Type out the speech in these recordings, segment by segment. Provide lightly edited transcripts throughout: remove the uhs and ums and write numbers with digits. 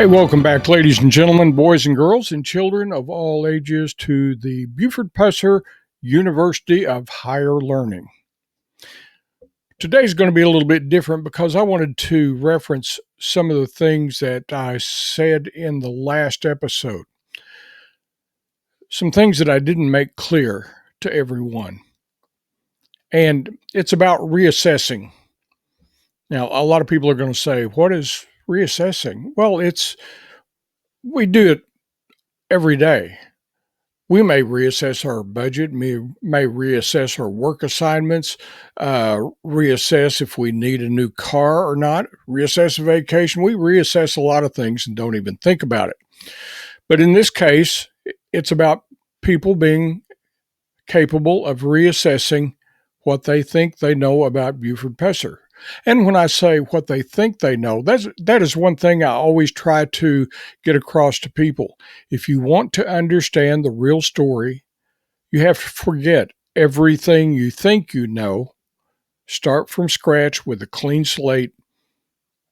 Hey, welcome back, ladies and gentlemen, boys and girls, and children of all ages to the Buford Pusser University of Higher Learning. Today's going to be a little bit different because I wanted to reference some of the things that I said in the last episode. Some things that I didn't make clear to everyone. And it's about reassessing. Now, a lot of people are going to say, what is reassessing? Well, we do it every day. We may reassess our budget, may reassess our work assignments, reassess if we need a new car or not, reassess a vacation. We reassess a lot of things and don't even think about it. But in this case, it's about people being capable of reassessing what they think they know about Buford Pusser. And when I say what they think they know, that is one thing I always try to get across to people. If you want to understand the real story, you have to forget everything you think you know, start from scratch with a clean slate,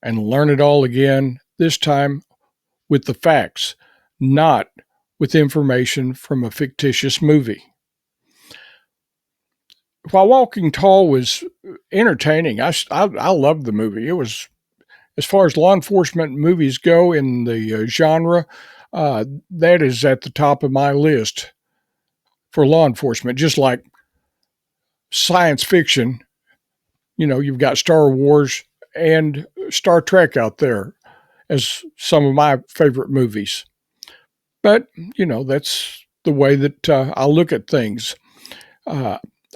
and learn it all again, this time with the facts, not with information from a fictitious movie. While Walking Tall was entertaining, I loved the movie. It was, as far as law enforcement movies go in the genre, that is at the top of my list for law enforcement. Just like science fiction, you've got Star Wars and Star Trek out there as some of my favorite movies. But, that's the way that I look at things.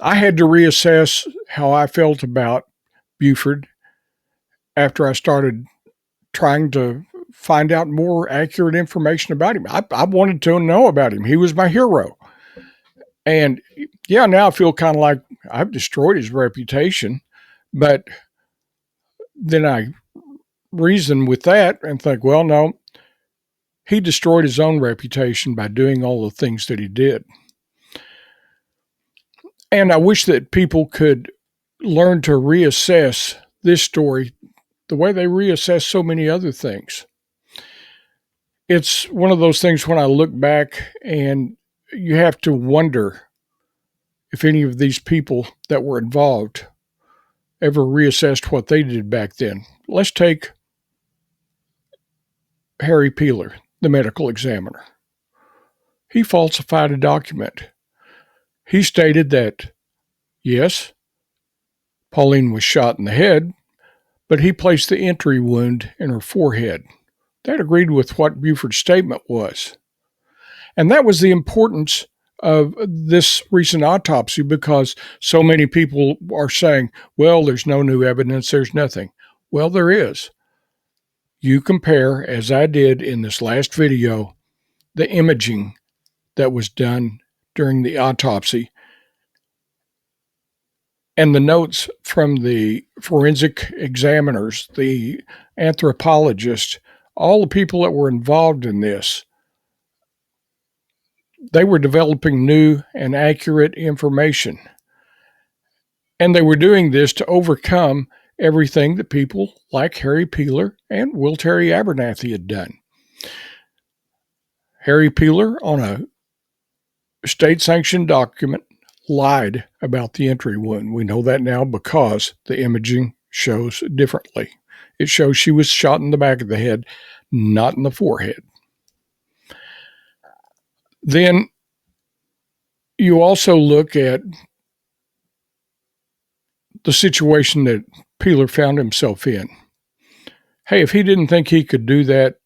I had to reassess how I felt about Buford after I started trying to find out more accurate information about him. I wanted to know about him. He was my hero. And yeah, now I feel kind of like I've destroyed his reputation. But then I reason with that and think, well, no, he destroyed his own reputation by doing all the things that he did. And I wish that people could learn to reassess this story the way they reassess so many other things. It's one of those things when I look back and you have to wonder if any of these people that were involved ever reassessed what they did back then. Let's take Harry Peeler, the medical examiner. He falsified a document. He stated that, yes, Pauline was shot in the head, but he placed the entry wound in her forehead. That agreed with what Buford's statement was. And that was the importance of this recent autopsy, because so many people are saying, well, there's no new evidence, there's nothing. Well, there is. You compare, as I did in this last video, the imaging that was done during the autopsy and the notes from the forensic examiners, the anthropologists, all the people that were involved in this. They were developing new and accurate information. And they were doing this to overcome everything that people like Harry Peeler and Will Terry Abernathy had done. Harry Peeler, on a state-sanctioned document, lied about the entry wound. We know that now because the imaging shows differently. It shows she was shot in the back of the head, not in the forehead. Then you also look at the situation that Peeler found himself in. Hey, if he didn't think he could do that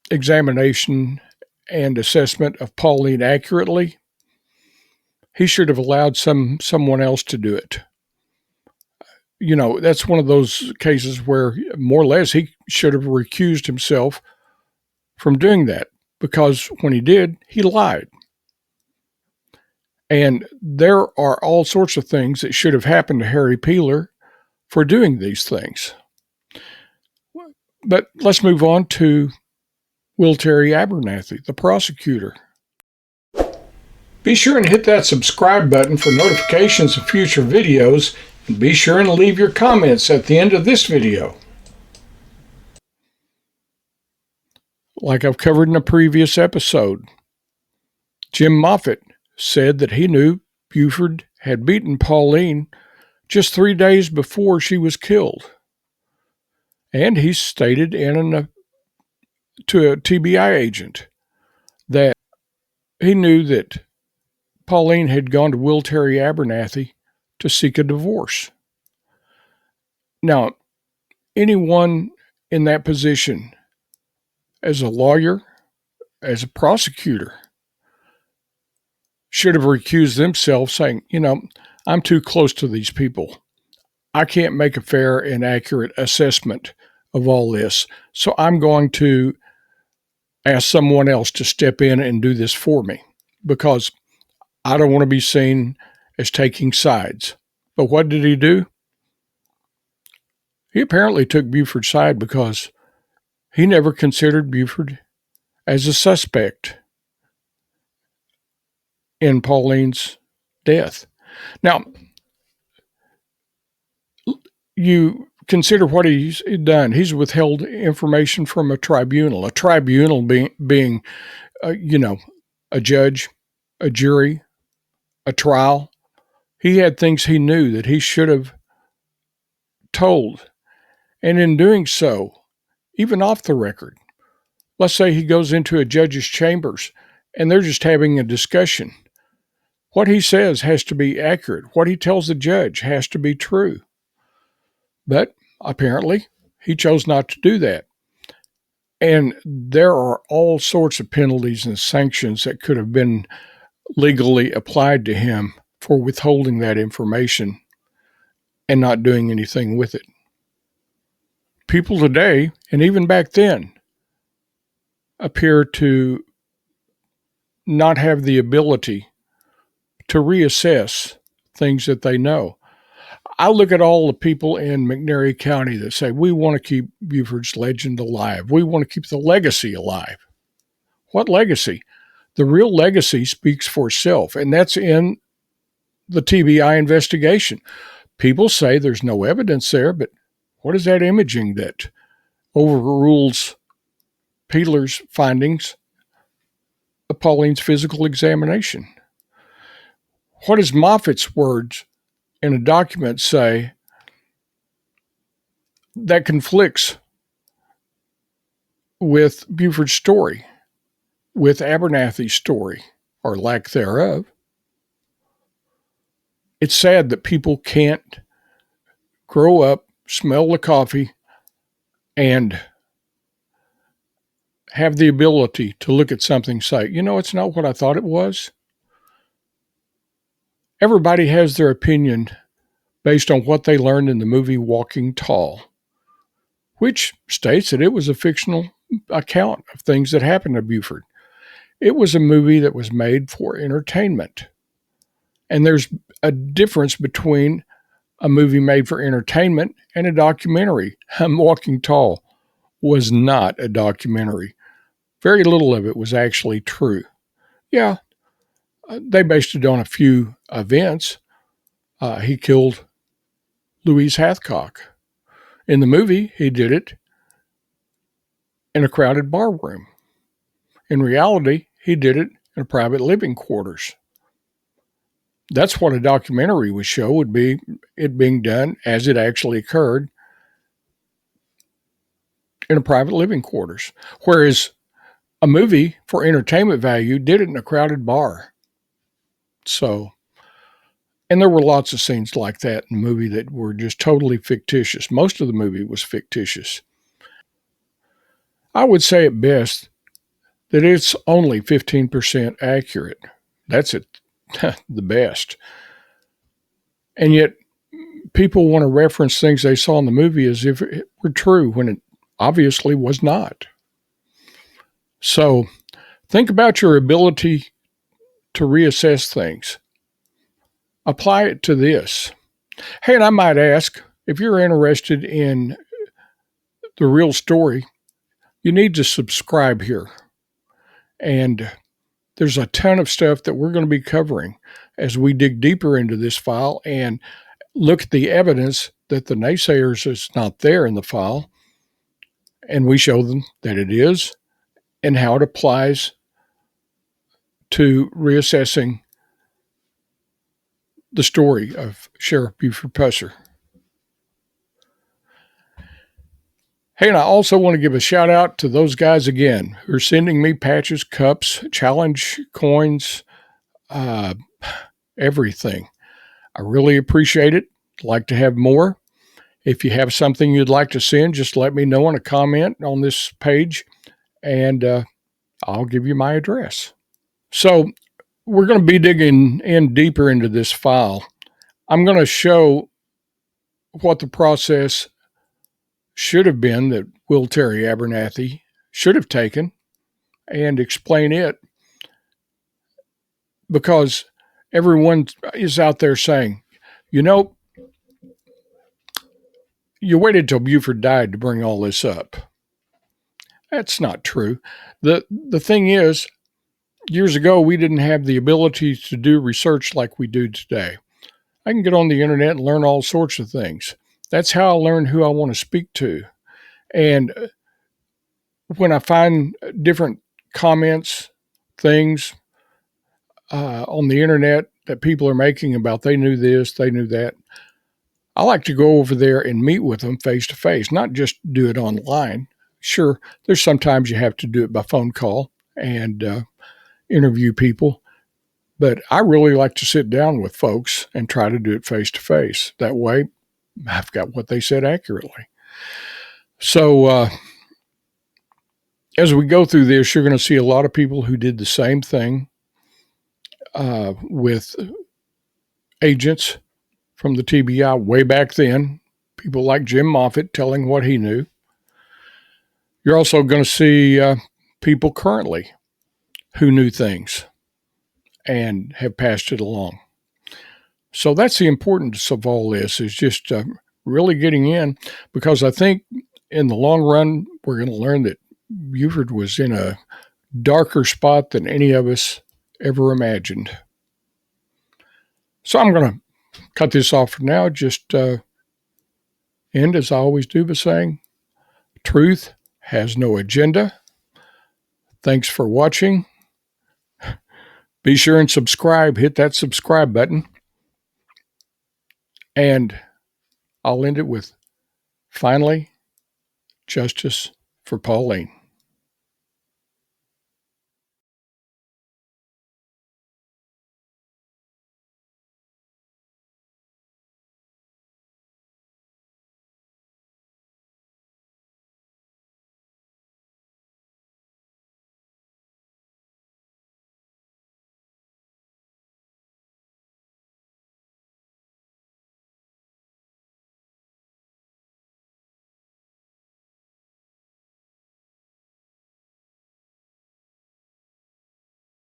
examination and assessment of Pauline accurately, he should have allowed someone else to do it. That's one of those cases where more or less he should have recused himself from doing that, because when he did, he lied. And there are all sorts of things that should have happened to Harry Peeler for doing these things. But let's move on to Will Terry Abernathy, the prosecutor. Be sure and hit that subscribe button for notifications of future videos, and be sure and leave your comments at the end of this video. Like I've covered in a previous episode, Jim Moffitt said that he knew Buford had beaten Pauline just 3 days before she was killed. And he stated to a TBI agent that he knew that Pauline had gone to Will Terry Abernathy to seek a divorce. Now, anyone in that position, as a lawyer, as a prosecutor, should have recused themselves, saying, I'm too close to these people. I can't make a fair and accurate assessment of all this. So I'm going to ask someone else to step in and do this for me because I don't want to be seen as taking sides. But what did he do? He apparently took Buford's side because he never considered Buford as a suspect in Pauline's death. Now, you consider what he's done. He's withheld information from a tribunal being a judge, a jury, a trial. He had things he knew that he should have told. And in doing so, even off the record, let's say he goes into a judge's chambers and they're just having a discussion. What he says has to be accurate. What he tells the judge has to be true. But apparently, he chose not to do that. And there are all sorts of penalties and sanctions that could have been legally applied to him for withholding that information and not doing anything with it. People today, and even back then, appear to not have the ability to reassess things that they know. I look at all the people in McNairy County that say, we want to keep Buford's legend alive. We want to keep the legacy alive. What legacy? The real legacy speaks for itself, and that's in the TBI investigation. People say there's no evidence there, but what is that imaging that overrules Peeler's findings of Pauline's physical examination? What does Moffitt's words in a document say that conflicts with Buford's story, with Abernathy's story, or lack thereof? It's sad that people can't grow up, smell the coffee, and have the ability to look at something and say, it's not what I thought it was. Everybody has their opinion based on what they learned in the movie Walking Tall, which states that it was a fictional account of things that happened to Buford. It was a movie that was made for entertainment. And there's a difference between a movie made for entertainment and a documentary. Walking Tall was not a documentary. Very little of it was actually true. Yeah, they based it on a few events. He killed Louise Hathcock. In the movie, he did it in a crowded bar room. In reality, he did it in a private living quarters. That's what a documentary would show, would be it being done as it actually occurred in a private living quarters. Whereas a movie for entertainment value did it in a crowded bar. So, and there were lots of scenes like that in the movie that were just totally fictitious. Most of the movie was fictitious. I would say at best that it's only 15% accurate. That's it, the best. And yet people want to reference things they saw in the movie as if it were true when it obviously was not. So think about your ability to reassess things. Apply it to this. Hey, and I might ask, if you're interested in the real story, you need to subscribe here. And there's a ton of stuff that we're going to be covering as we dig deeper into this file and look at the evidence that the naysayers is not there in the file, and we show them that it is, and how it applies to reassessing the story of Sheriff Buford Pusser. Hey, and I also want to give a shout out to those guys again who are sending me patches, cups, challenge coins, uh, everything. I really appreciate it. I'd like to have more. If you have something you'd like to send, just let me know in a comment on this page, and I'll give you my address. So, we're going to be digging in deeper into this file. I'm going to show what the process should have been that Will Terry Abernathy should have taken and explain it, because everyone is out there saying, you know, you waited till Buford died to bring all this up. That's not true. The thing is, years ago, we didn't have the ability to do research like we do today. I can get on the internet and learn all sorts of things. That's how I learn who I want to speak to. And when I find different comments, things on the internet that people are making about they knew this, they knew that, I like to go over there and meet with them face to face, not just do it online. Sure, there's sometimes you have to do it by phone call and interview people, but I really like to sit down with folks and try to do it face to face. That way, I've got what they said accurately. So, as we go through this, you're going to see a lot of people who did the same thing with agents from the TBI way back then, people like Jim Moffitt telling what he knew. You're also going to see people currently who knew things and have passed it along. So that's the importance of all this, is just really getting in, because I think in the long run, we're going to learn that Buford was in a darker spot than any of us ever imagined. So I'm going to cut this off for now. Just end, as I always do, by saying truth has no agenda. Thanks for watching. Be sure and subscribe. Hit that subscribe button. And I'll end it with, finally, justice for Pauline.